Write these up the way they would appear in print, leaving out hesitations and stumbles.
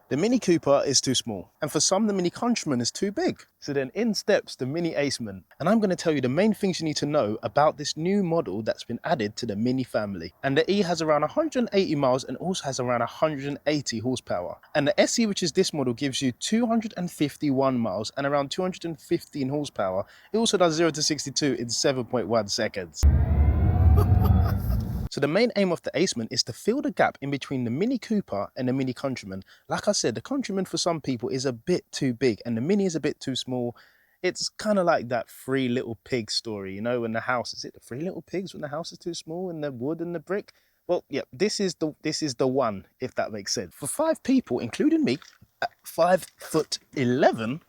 The Mini Cooper is too small, and for some the Mini Countryman is too big. So then in steps the Mini Aceman, and I'm going to tell you the main things you need to know about this new model that's been added to the Mini family. And the E has around 180 miles and also has around 180 horsepower. And the SE, which is this model, gives you 251 miles and around 215 horsepower. It also does 0 to 62 in 7.1 seconds. So the main aim of the Aceman is to fill the gap in between the Mini Cooper and the Mini Countryman. Like I said, the Countryman for some people is a bit too big and the Mini is a bit too small. It's kind of like that Three Little Pigs story, you know, when the house, is it the Three Little Pigs when the house is too small and the wood and the brick? Well, yeah, this is the one, if that makes sense. For 5 people, including me, at 5'11",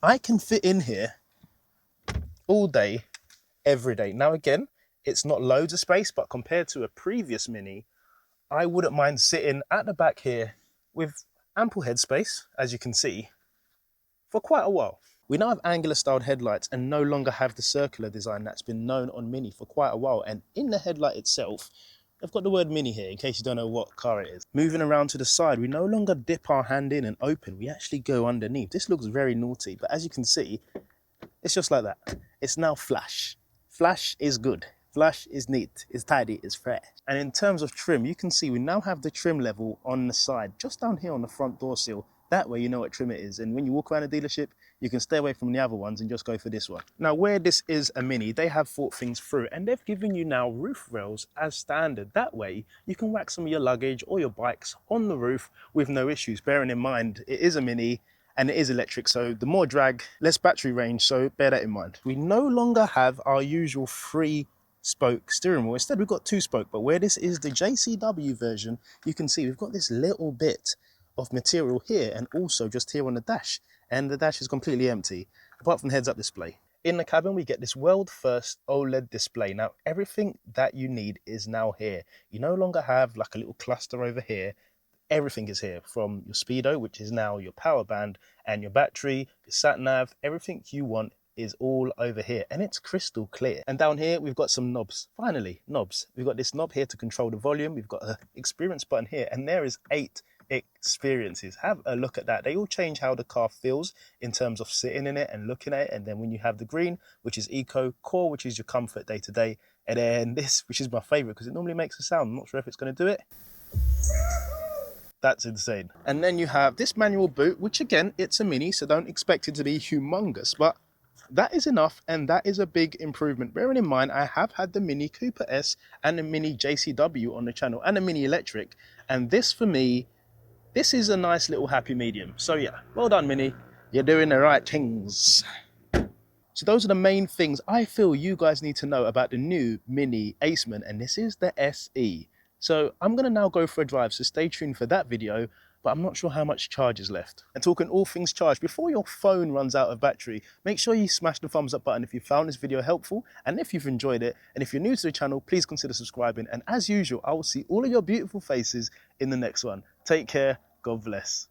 I can fit in here all day, every day. Now again, it's not loads of space, but compared to a previous Mini, I wouldn't mind sitting at the back here with ample headspace, as you can see, for quite a while. We now have angular styled headlights and no longer have the circular design that's been known on Mini for quite a while. And in the headlight itself, I've got the word Mini here in case you don't know what car it is. Moving around to the side, we no longer dip our hand in and open, we actually go underneath. This looks very naughty, but as you can see, it's just like that. It's now flash. Flash is good. Flash is neat, it's tidy, it's fresh. And in terms of trim, you can see we now have the trim level on the side, just down here on the front door sill. That way you know what trim it is. And when you walk around a dealership, you can stay away from the other ones and just go for this one. Now, where this is a Mini, they have thought things through and they've given you now roof rails as standard. That way you can whack some of your luggage or your bikes on the roof with no issues. Bearing in mind, it is a Mini and it is electric, so the more drag, less battery range, so bear that in mind. We no longer have our usual 3-spoke steering wheel. Instead, we've got 2-spoke, but where this is the JCW version, you can see we've got this little bit of material here and also just here on the dash, and the dash is completely empty, apart from the heads-up display. In the cabin, we get this world-first OLED display. Now, everything that you need is now here. You no longer have like a little cluster over here. Everything is here, from your speedo, which is now your power band, and your battery, your sat nav, everything you want is all over here, and it's crystal clear. And down here we've got some knobs. Finally, knobs. We've got this knob here to control the volume. We've got an experience button here, and there is 8 experiences. Have a look at that. They all change how the car feels in terms of sitting in it and looking at it. And then when you have the green, which is eco, core, which is your comfort day to day, and then this, which is my favorite because it normally makes a sound. I'm not sure if it's going to do it. That's insane. And then you have this manual boot, which again, it's a Mini, so don't expect it to be humongous, but that is enough, and that is a big improvement. Bearing in mind, I have had the Mini Cooper S and the Mini JCW on the channel, and the Mini Electric, and this for me, this is a nice little happy medium. So yeah, well done Mini, you're doing the right things. So those are the main things I feel you guys need to know about the new Mini Aceman, and this is the SE. So I'm going to now go for a drive, so stay tuned for that video, but I'm not sure how much charge is left. And talking all things charge, before your phone runs out of battery, make sure you smash the thumbs up button if you found this video helpful, and if you've enjoyed it, and if you're new to the channel, please consider subscribing. And as usual, I will see all of your beautiful faces in the next one. Take care, God bless.